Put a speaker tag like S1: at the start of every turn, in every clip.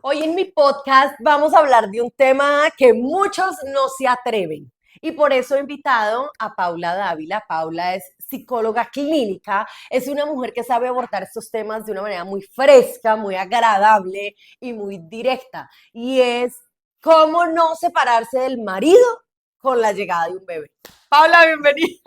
S1: Hoy en mi podcast vamos a hablar de un tema que muchos no se atreven. Y por eso he invitado a Paula Dávila. Paula es psicóloga clínica, es una mujer que sabe abordar estos temas de una manera muy fresca, muy agradable y muy directa. Y es cómo no separarse del marido con la llegada de un bebé. Paula, bienvenida.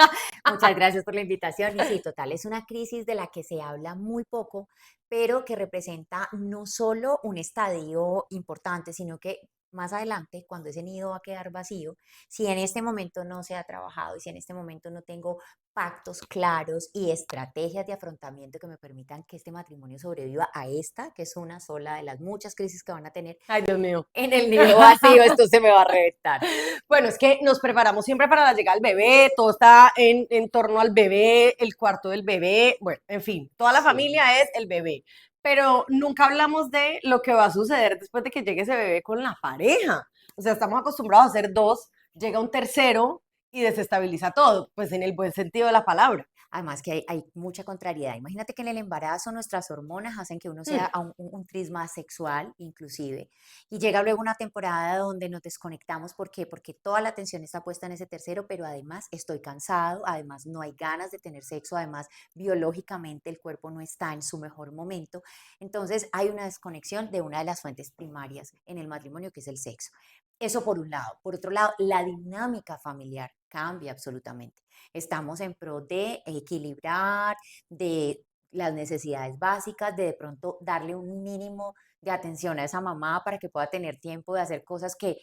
S2: Muchas gracias por la invitación. Y sí, total, es una crisis de la que se habla muy poco, pero que representa no solo un estadio importante, sino que más adelante, cuando ese nido va a quedar vacío, si en este momento no se ha trabajado y si en este momento no tengo pactos claros y estrategias de afrontamiento que me permitan que este matrimonio sobreviva a esta, que es una sola de las muchas crisis que van a tener
S1: Ay, Dios mío.
S2: en el nido vacío, esto se me va a reventar.
S1: Bueno, es que nos preparamos siempre para la llegada del bebé, todo está en torno al bebé, el cuarto del bebé, bueno, en fin, toda la
S2: Sí.
S1: familia es el bebé, pero nunca hablamos de lo que va a suceder después de que llegue ese bebé con la pareja. O sea, estamos acostumbrados a hacer dos, llega un tercero y desestabiliza todo, pues en el buen sentido de la palabra.
S2: Además que hay mucha contrariedad. Imagínate que en el embarazo nuestras hormonas hacen que uno sea
S1: Hmm.
S2: un tris más sexual, inclusive, y llega luego una temporada donde nos desconectamos. ¿Por qué? Porque toda la atención está puesta en ese tercero, pero además estoy cansado, además no hay ganas de tener sexo, además biológicamente el cuerpo no está en su mejor momento. Entonces hay una desconexión de una de las fuentes primarias en el matrimonio, que es el sexo. Eso por un lado. Por otro lado, la dinámica familiar cambia absolutamente. Estamos en pro de equilibrar, de las necesidades básicas, de pronto darle un mínimo de atención a esa mamá para que pueda tener tiempo de hacer cosas que,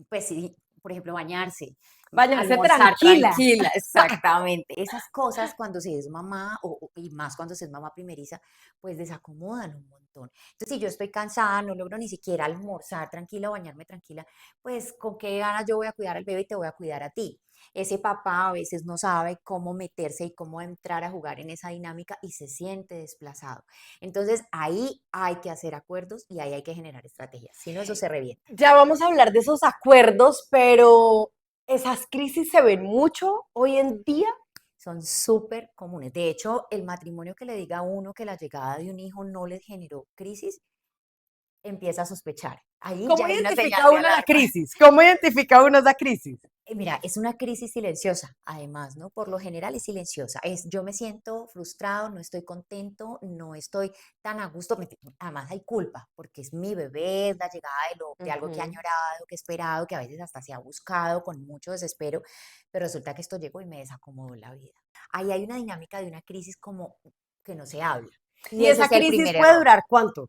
S2: pues sí, por ejemplo, bañarse,
S1: Bañarse
S2: almorzar
S1: tranquila.
S2: tranquila, exactamente. Esas cosas cuando se es mamá, y más cuando se es mamá primeriza, pues desacomodan un montón. Entonces, si yo estoy cansada, no logro ni siquiera almorzar tranquila o bañarme tranquila, pues con qué ganas yo voy a cuidar al bebé y te voy a cuidar a ti. Ese papá a veces no sabe cómo meterse y cómo entrar a jugar en esa dinámica y se siente desplazado. Entonces, ahí hay que hacer acuerdos y ahí hay que generar estrategias, si no, eso se revienta.
S1: Ya vamos a hablar de esos acuerdos, pero esas crisis se ven mucho hoy en día.
S2: Son súper comunes. De hecho, el matrimonio que le diga a uno que la llegada de un hijo no les generó crisis, empieza a sospechar. Ahí ya
S1: ¿Cómo
S2: hay una señal
S1: identifica
S2: de
S1: uno la
S2: alarma.
S1: crisis? ¿Cómo identifica uno esa crisis?
S2: Mira, es una crisis silenciosa, además, ¿no? Por lo general es silenciosa. Es yo me siento frustrado, no estoy contento, no estoy tan a gusto. Además hay culpa, porque es mi bebé, es la llegada de algo que ha
S1: Ujú.
S2: añorado, que he esperado, que a veces hasta se ha buscado con mucho desespero, pero resulta que esto llegó y me desacomodó la vida. Ahí hay una dinámica de una crisis como que no se habla. Y
S1: ¿Y
S2: ese
S1: esa
S2: es el
S1: crisis
S2: primer
S1: puede
S2: error.
S1: durar cuánto?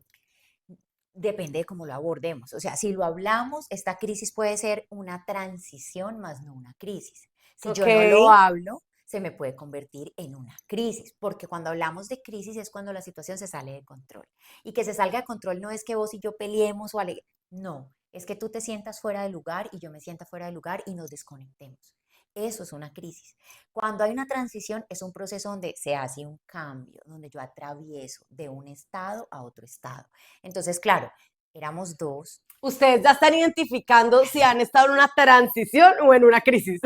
S2: Depende de cómo lo abordemos. O sea, si lo hablamos, esta crisis puede ser una transición más no una crisis. Si
S1: Ok.
S2: yo no lo hablo, se me puede convertir en una crisis, porque cuando hablamos de crisis es cuando la situación se sale de control. Y que se salga de control no es que vos y yo peleemos o no, es que tú te sientas fuera de lugar y yo me sienta fuera de lugar y nos desconectemos. Eso es una crisis. Cuando hay una transición es un proceso donde se hace un cambio, donde yo atravieso de un estado a otro estado. Entonces, claro, éramos dos.
S1: Ustedes ya están identificando si han estado en una transición o en una crisis.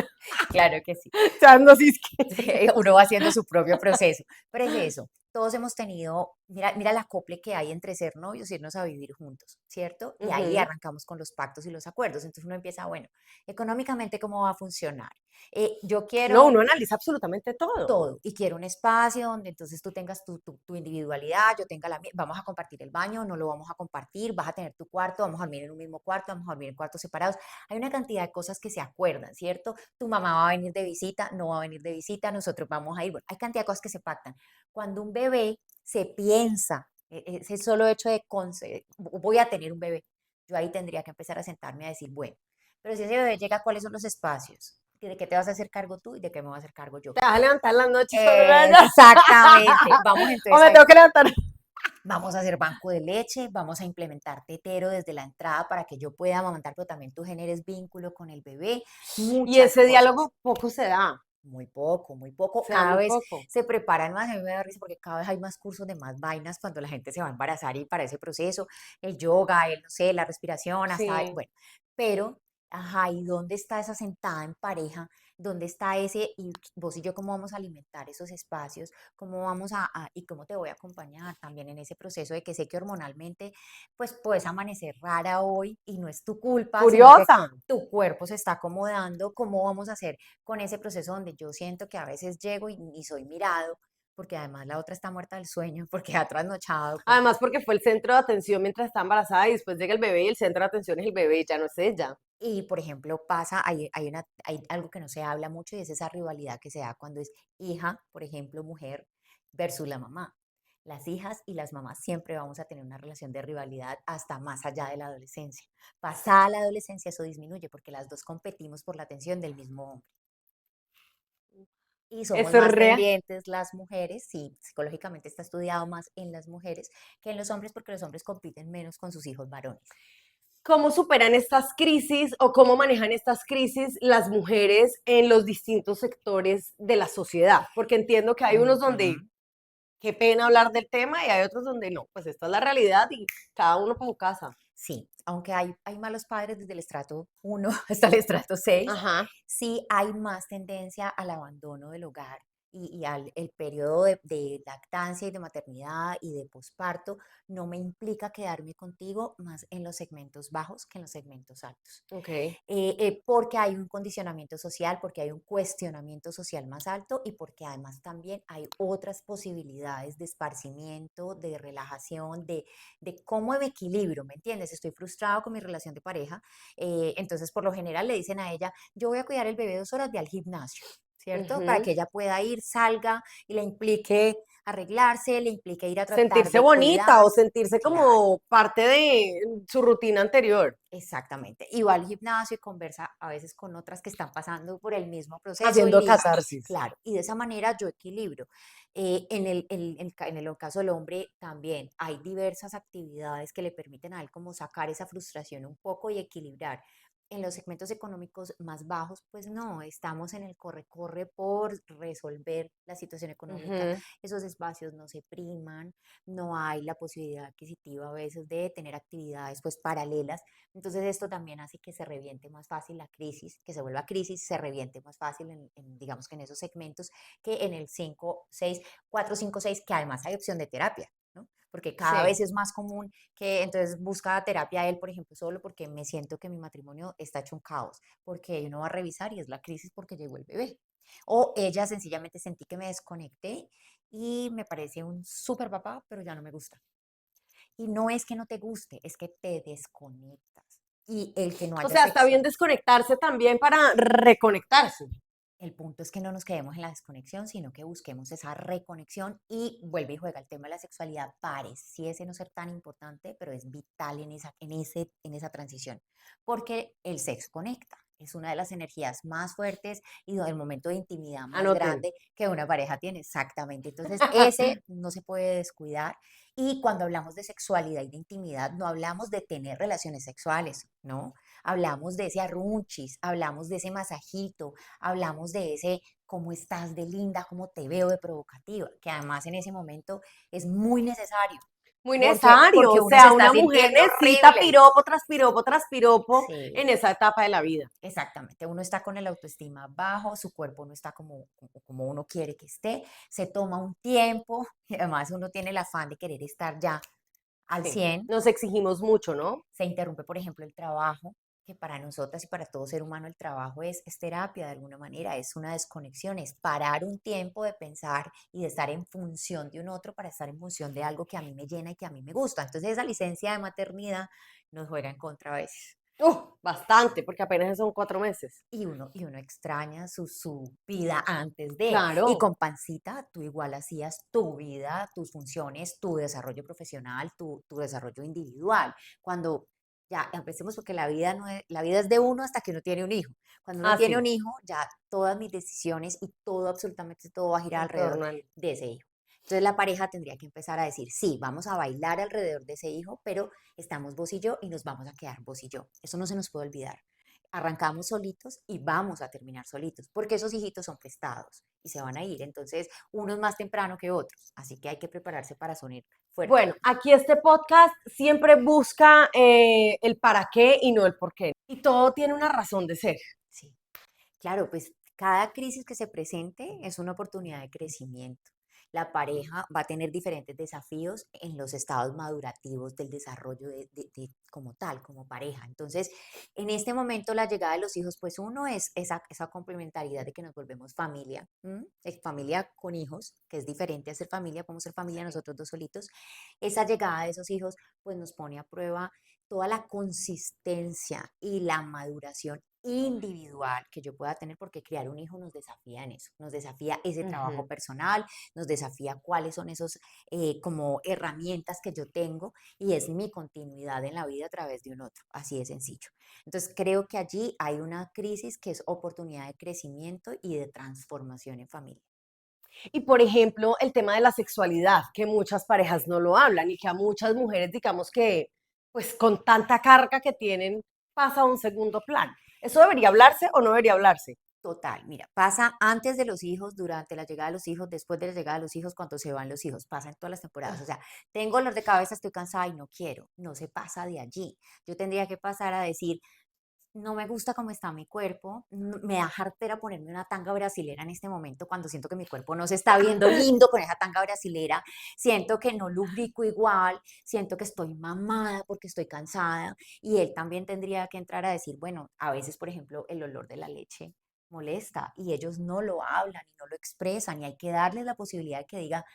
S2: Claro que sí.
S1: Sean dosis que...
S2: Uno va haciendo su propio proceso. Pero es eso, todos hemos tenido, mira el acople que hay entre ser novios y irnos a vivir juntos, ¿cierto? Y ahí
S1: Ujú.
S2: arrancamos con los pactos y los acuerdos. Entonces uno empieza, bueno, económicamente, ¿cómo va a funcionar? Yo
S1: No,
S2: quiero
S1: uno analiza absolutamente todo.
S2: todo y quiero un espacio donde entonces tú tengas tu individualidad, yo tenga la mía, vamos a compartir el baño, no lo vamos a compartir, vas a tener tu cuarto, vamos a dormir en un mismo cuarto, vamos a dormir en cuartos separados. Hay una cantidad de cosas que se acuerdan, ¿cierto? Tu mamá va a venir de visita, no va a venir de visita, nosotros vamos a ir, bueno, hay cantidad de cosas que se pactan. Cuando un bebé se piensa, ese solo hecho de voy a tener un bebé, yo ahí tendría que empezar a sentarme a decir, bueno, pero si ese bebé llega, ¿cuáles son los espacios? ¿De qué te vas a hacer cargo tú y de qué me voy a hacer cargo yo?
S1: Te vas a levantar en las noches cuando no haya...
S2: Exactamente. Vamos
S1: O
S2: entonces
S1: me
S2: a
S1: tengo que
S2: decir,
S1: levantar.
S2: vamos a hacer banco de leche, vamos a implementar tetero desde la entrada para que yo pueda amamantar, pero también tú generes vínculo con el bebé,
S1: Y
S2: muchas
S1: ese
S2: cosas.
S1: diálogo poco se da.
S2: Muy poco, muy poco.
S1: Se da
S2: Cada
S1: muy
S2: vez
S1: poco.
S2: se preparan más, a mí me da risa porque cada vez hay más cursos de más vainas cuando la gente se va a embarazar y para ese proceso, el yoga, el, no sé, la respiración, hasta,
S1: Sí.
S2: bueno, pero, ajá, ¿y dónde está esa sentada en pareja? ¿Dónde está ese, y vos y yo cómo vamos a alimentar esos espacios? ¿Cómo vamos y cómo te voy a acompañar también en ese proceso de que sé que hormonalmente, pues puedes amanecer rara hoy y no es tu culpa, sino que
S1: Curiosa.
S2: tu cuerpo se está acomodando? ¿Cómo vamos a hacer con ese proceso donde yo siento que a veces llego y soy mirado? Porque además la otra está muerta del sueño, porque ha trasnochado, porque
S1: Además, porque fue el centro de atención mientras está embarazada y después llega el bebé y el centro de atención es el bebé, ya no es ella.
S2: y, por ejemplo, hay algo que no se habla mucho y es esa rivalidad que se da cuando es hija, por ejemplo, mujer versus la mamá. Las hijas y las mamás siempre vamos a tener una relación de rivalidad hasta más allá de la adolescencia. Pasada la adolescencia eso disminuye porque las dos competimos por la atención del mismo hombre. Y somos
S1: Eso es
S2: más
S1: real.
S2: pendientes las mujeres, sí, psicológicamente está estudiado más en las mujeres que en los hombres porque los hombres compiten menos con sus hijos varones.
S1: ¿Cómo superan estas crisis o cómo manejan estas crisis las mujeres en los distintos sectores de la sociedad? Porque entiendo que hay unos donde
S2: Ujú.
S1: qué pena hablar del tema y hay otros donde no, pues esta es la realidad y cada uno para su casa.
S2: Sí, aunque hay malos padres desde el estrato 1 hasta el estrato 6,
S1: Ajá.
S2: sí hay más tendencia al abandono del hogar y al el periodo de lactancia y de maternidad y de posparto no me implica quedarme contigo más en los segmentos bajos que en los segmentos altos.
S1: Ok.
S2: Porque hay un condicionamiento social, porque hay un cuestionamiento social más alto y porque además también hay otras posibilidades de esparcimiento, de relajación, de cómo me equilibrio, ¿me entiendes? Estoy frustrado con mi relación de pareja, entonces por lo general le dicen a ella, yo voy a cuidar el bebé 2 horas, ve al gimnasio, ¿cierto? Para
S1: Ujú.
S2: que ella pueda ir, salga y le implique arreglarse, le implique ir a tratar
S1: Sentirse
S2: de
S1: bonita o
S2: cuidarse.
S1: sentirse
S2: Claro.
S1: como parte de su rutina anterior,
S2: Exactamente. Y va al gimnasio y conversa a veces con otras que están pasando por el mismo proceso y
S1: haciendo
S2: listo.
S1: catarsis.
S2: Claro. Y de esa manera yo equilibro. En el caso del hombre también hay diversas actividades que le permiten a él como sacar esa frustración un poco y equilibrar. En los segmentos económicos más bajos, pues no, estamos en el corre-corre por resolver la situación económica.
S1: Ujú.
S2: Esos espacios no se priman, no hay la posibilidad adquisitiva a veces de tener actividades pues paralelas, entonces esto también hace que se reviente más fácil la crisis, que se vuelva crisis, se reviente más fácil digamos que en esos segmentos que en el 5 6 4 5 6 que además hay opción de terapia, ¿no? Porque cada
S1: Sí.
S2: vez es más común que entonces busca terapia él, por ejemplo, solo porque me siento que mi matrimonio está hecho un caos, porque uno va a revisar y es la crisis porque llegó el bebé. O ella sencillamente sentí que me desconecté y me parece un súper papá, pero ya no me gusta. Y no es que no te guste, es que te desconectas. Y el que no
S1: O
S2: haya
S1: sea, está bien
S2: sexo,
S1: desconectarse también para reconectarse.
S2: el punto es que no nos quedemos en la desconexión, sino que busquemos esa reconexión y vuelve y juega el tema de la sexualidad. Pareciese no ser tan importante, pero es vital en esa transición, porque el sexo conecta. Es una de las energías más fuertes y el momento de intimidad más
S1: Anoten.
S2: grande que una pareja tiene, exactamente. Entonces, ese no se puede descuidar. Y cuando hablamos de sexualidad y de intimidad, no hablamos de tener relaciones sexuales, ¿no? Hablamos de ese arrunchis, hablamos de ese masajito, hablamos de ese cómo estás de linda, cómo te veo de provocativa, que además en ese momento es muy necesario,
S1: Muy
S2: porque
S1: necesario, o
S2: uno se
S1: sea,
S2: está
S1: una mujer
S2: sintiendo
S1: necesita
S2: horrible.
S1: piropo tras piropo
S2: Sí,
S1: en esa etapa de la vida.
S2: exactamente. Uno está con el autoestima bajo, su cuerpo no está como uno quiere que esté, se toma un tiempo y además uno tiene el afán de querer estar ya al
S1: Sí,
S2: 100.
S1: nos exigimos mucho, ¿no?
S2: Se interrumpe, por ejemplo, el trabajo, que para nosotras y para todo ser humano el trabajo es terapia de alguna manera, es una desconexión, es parar un tiempo de pensar y de estar en función de un otro para estar en función de algo que a mí me llena y que a mí me gusta. Entonces esa licencia de maternidad nos juega en contra a veces.
S1: Bastante, porque apenas son 4 meses.
S2: Y uno extraña su vida antes de, y
S1: Claro.
S2: con pancita tú igual hacías tu vida, tus funciones, tu desarrollo profesional, tu desarrollo individual. Cuando ya empecemos, porque la vida es de uno hasta que uno tiene un hijo. Cuando uno
S1: Ah,
S2: tiene
S1: sí,
S2: un hijo, ya todas mis decisiones y todo, absolutamente todo va a girar
S1: en
S2: alrededor
S1: torno al...
S2: de ese hijo. Entonces la pareja tendría que empezar a decir, sí, vamos a bailar alrededor de ese hijo, pero estamos vos y yo y nos vamos a quedar vos y yo. Eso no se nos puede olvidar. Arrancamos solitos y vamos a terminar solitos, porque esos hijitos son prestados y se van a ir. Entonces, unos más temprano que otros. Así que hay que prepararse para sonar fuerte.
S1: Bueno, aquí este podcast siempre busca el para qué y no el por qué. Y todo tiene una razón de ser.
S2: Sí, claro, pues Cada crisis que se presente es una oportunidad de crecimiento. La pareja va a tener diferentes desafíos en los estados madurativos del desarrollo como tal, como pareja. Entonces, en este momento la llegada de los hijos, pues uno es esa complementariedad de que nos volvemos familia, ¿m? Familia con hijos, que es diferente a ser familia, podemos ser familia nosotros dos solitos. Esa llegada de esos hijos, pues nos pone a prueba toda la consistencia y la maduración individual que yo pueda tener, porque criar un hijo nos desafía en eso, nos desafía ese trabajo
S1: Ujú.
S2: personal, nos desafía cuáles son esos como herramientas que yo tengo y es mi continuidad en la vida a través de un otro, así de sencillo. Entonces creo que allí hay una crisis que es oportunidad de crecimiento y de transformación en familia.
S1: Y por ejemplo, el tema de la sexualidad, que muchas parejas no lo hablan y que a muchas mujeres, digamos que, pues con tanta carga que tienen, pasa a un segundo plan. ¿Eso debería hablarse o no debería hablarse?
S2: Total, mira, pasa antes de los hijos, durante la llegada de los hijos, después de la llegada de los hijos, cuando se van los hijos, pasa en todas las temporadas. O sea, tengo dolor de cabeza, estoy cansada y no quiero, no se pasa de allí. Yo tendría que pasar a decir, no me gusta cómo está mi cuerpo, me da jartera ponerme una tanga brasilera en este momento cuando siento que mi cuerpo no se está viendo lindo con esa tanga brasilera, siento que no lubrico igual, siento que estoy mamada porque estoy cansada y él también tendría que entrar a decir, bueno, a veces, por ejemplo, el olor de la leche molesta y ellos no lo hablan y no lo expresan y hay que darles la posibilidad de que diga,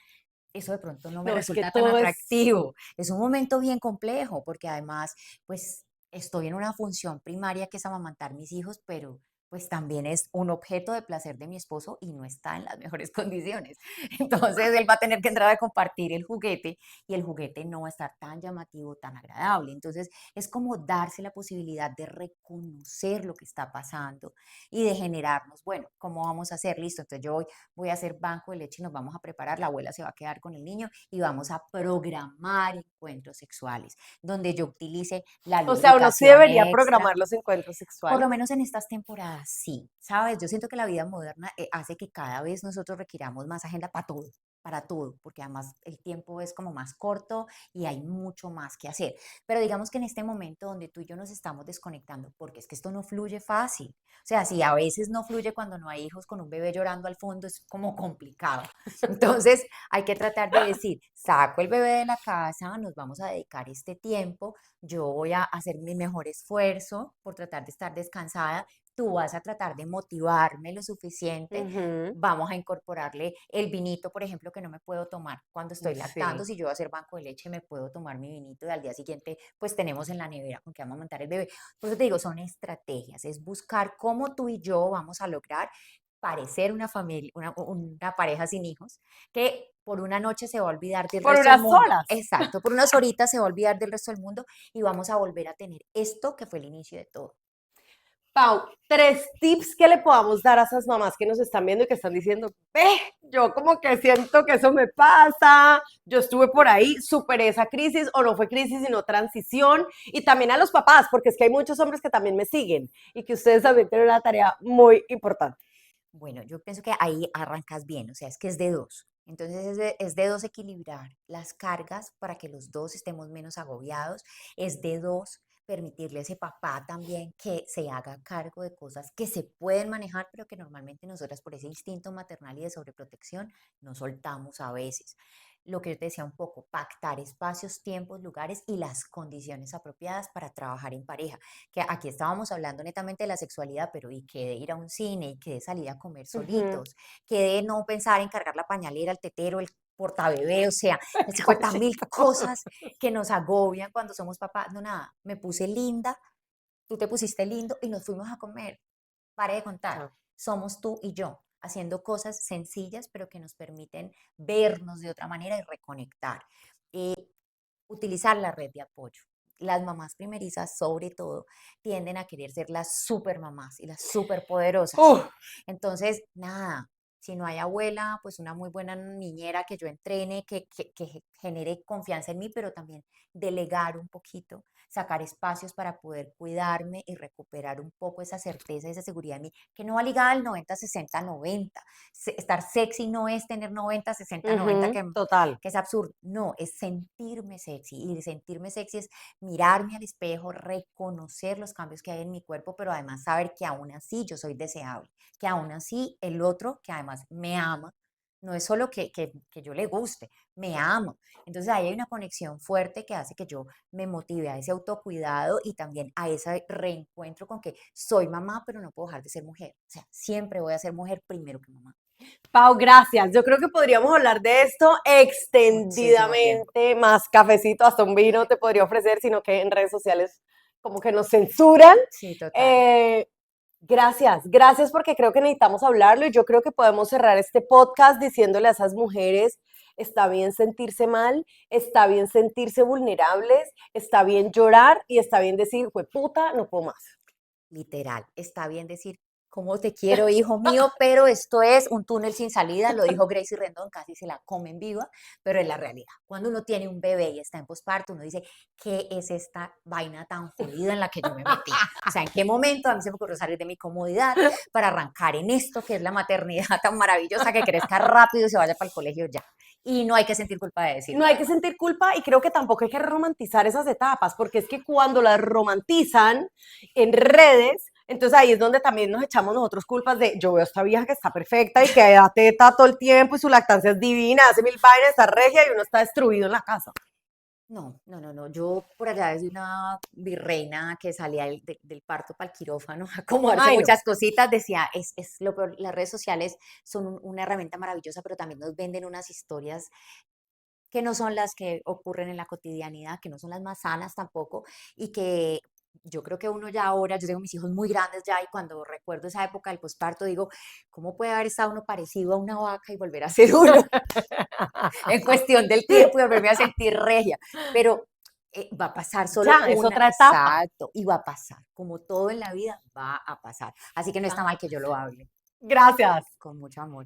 S2: eso de pronto no me
S1: No, es que
S2: resulta tan
S1: todo es,
S2: atractivo. Es un momento bien complejo porque además, pues estoy en una función primaria que es amamantar mis hijos, pero pues también es un objeto de placer de mi esposo y no está en las mejores condiciones. Entonces él va a tener que entrar a compartir el juguete y el juguete no va a estar tan llamativo, tan agradable. Entonces es como darse la posibilidad de reconocer lo que está pasando y de generarnos, bueno, ¿cómo vamos a hacer? Listo, entonces yo voy a hacer banco de leche y nos vamos a preparar, la abuela se va a quedar con el niño y vamos a programar encuentros sexuales, donde yo utilice la
S1: o sea, uno sí
S2: lubricación
S1: debería
S2: extra.
S1: programar los encuentros
S2: Por lo
S1: sexuales.
S2: menos en estas temporadas, sí, ¿sabes? Yo siento que la vida moderna hace que cada vez nosotros requiramos más agenda para todo, porque además el tiempo es como más corto y hay mucho más que hacer. Pero digamos que en este momento donde tú y yo nos estamos desconectando, porque es que esto no fluye fácil. O sea, si a veces no fluye cuando no hay hijos con un bebé llorando al fondo, es como complicado. Entonces, hay que tratar de decir, saco el bebé de la casa, nos vamos a dedicar este tiempo, yo voy a hacer mi mejor esfuerzo por tratar de estar descansada, tú vas a tratar de motivarme lo suficiente,
S1: Ujú.
S2: vamos a incorporarle el vinito, por ejemplo, que no me puedo tomar cuando estoy lactando,
S1: Sí.
S2: si yo voy a hacer banco de leche, me puedo tomar mi vinito y al día siguiente pues tenemos en la nevera con que vamos a montar el bebé. Por eso te digo, son estrategias, es buscar cómo tú y yo vamos a lograr parecer una familia, una pareja sin hijos, que por una noche se va a olvidar del
S1: Por
S2: resto del
S1: unas
S2: mundo.
S1: horas.
S2: Exacto, por unas horitas se va a olvidar del resto del mundo y vamos a volver a tener esto que fue el inicio de todo.
S1: Pau, 3 tips que le podamos dar a esas mamás que nos están viendo y que están diciendo, ve, yo como que siento que eso me pasa, yo estuve por ahí, superé esa crisis o no fue crisis sino transición. Y también a los papás, porque es que hay muchos hombres que también me siguen y que ustedes también tienen una tarea muy importante.
S2: Bueno, yo pienso que ahí arrancas bien, o sea, es que es de dos. Entonces es de dos equilibrar las cargas para que los dos estemos menos agobiados, es de dos permitirle a ese papá también que se haga cargo de cosas que se pueden manejar, pero que normalmente nosotras por ese instinto maternal y de sobreprotección no soltamos a veces. Lo que yo te decía un poco, pactar espacios, tiempos, lugares y las condiciones apropiadas para trabajar en pareja, que aquí estábamos hablando netamente de la sexualidad, pero y que de ir a un cine, y que de salir a comer
S1: Ujú.
S2: solitos, que de no pensar en cargar la pañalera, el tetero, el portabebé, o sea,
S1: El
S2: 50.000
S1: cochito.
S2: cosas que nos agobian cuando somos papás. No, nada, me puse linda, tú te pusiste lindo y nos fuimos a comer. Pare de contar,
S1: Ah.
S2: somos tú y yo haciendo cosas sencillas, pero que nos permiten vernos de otra manera y reconectar. Utilizar la red de apoyo. Las mamás primerizas, sobre todo, tienden a querer ser las super mamás y las super poderosas.
S1: Uf,
S2: Entonces, nada, si no hay abuela, pues una muy buena niñera que yo entrene, que genere confianza en mí, pero también delegar un poquito, sacar espacios para poder cuidarme y recuperar un poco esa certeza y esa seguridad en mí, que no va ligada al 90-60-90. Estar sexy no es tener 90-60-90,
S1: Ujú, total.
S2: que es absurdo. No, es sentirme sexy. Y sentirme sexy es mirarme al espejo, reconocer los cambios que hay en mi cuerpo, pero además saber que aún así yo soy deseable, que aún así el otro, que además me ama, no es solo que yo le guste, me ama. Entonces ahí hay una conexión fuerte que hace que yo me motive a ese autocuidado y también a ese reencuentro con que soy mamá, pero no puedo dejar de ser mujer. O sea, siempre voy a ser mujer primero que mamá.
S1: Pau, gracias. Yo creo que podríamos hablar de esto
S2: Muchísimo tiempo.
S1: extendidamente, más cafecito, hasta un vino te podría ofrecer, sino que en redes sociales como que nos censuran.
S2: Sí, total.
S1: Eh, gracias, gracias porque creo que necesitamos hablarlo y yo creo que podemos cerrar este podcast diciéndole a esas mujeres, está bien sentirse mal, está bien sentirse vulnerables, está bien llorar y está bien decir, puta, no puedo más.
S2: Literal, está bien decir, cómo te quiero, hijo mío, pero esto es un túnel sin salida, lo dijo Gracie Rendón, casi se la comen viva, pero es la realidad. Cuando uno tiene un bebé y está en posparto, uno dice, ¿qué es esta vaina tan jodida en la que yo me metí? O sea, ¿en qué momento a mí se me ocurrió salir de mi comodidad para arrancar en esto que es la maternidad tan maravillosa, que crezca rápido y se vaya para el colegio ya? Y no hay que sentir culpa de
S1: No
S2: decirlo,
S1: hay que
S2: además.
S1: sentir culpa y creo que tampoco hay que romantizar esas etapas, porque es que cuando las romantizan en redes, entonces ahí es donde también nos echamos nosotros culpas de yo veo a esta vieja que está perfecta y que da teta todo el tiempo y su lactancia es divina, hace mil vainas, está regia y uno está destruido en la casa.
S2: No, no, no, no. Yo por allá desde una virreina que salía del parto para el quirófano a acomodarse
S1: Ay, no.
S2: muchas cositas, decía, es lo peor, las redes sociales son una herramienta maravillosa, pero también nos venden unas historias que no son las que ocurren en la cotidianidad, que no son las más sanas tampoco, y que yo creo que uno ya ahora, yo tengo mis hijos muy grandes ya, y cuando recuerdo esa época del posparto, digo, ¿cómo puede haber estado uno parecido a una vaca y volver a ser uno? En cuestión del tiempo y volverme a sentir regia, pero va a pasar solo
S1: Ya, es
S2: una,
S1: otra etapa.
S2: exacto, y va a pasar, como todo en la vida va a pasar, así que no está
S1: Va
S2: mal
S1: a
S2: que yo lo
S1: pasar.
S2: hable
S1: Gracias.
S2: con mucho amor.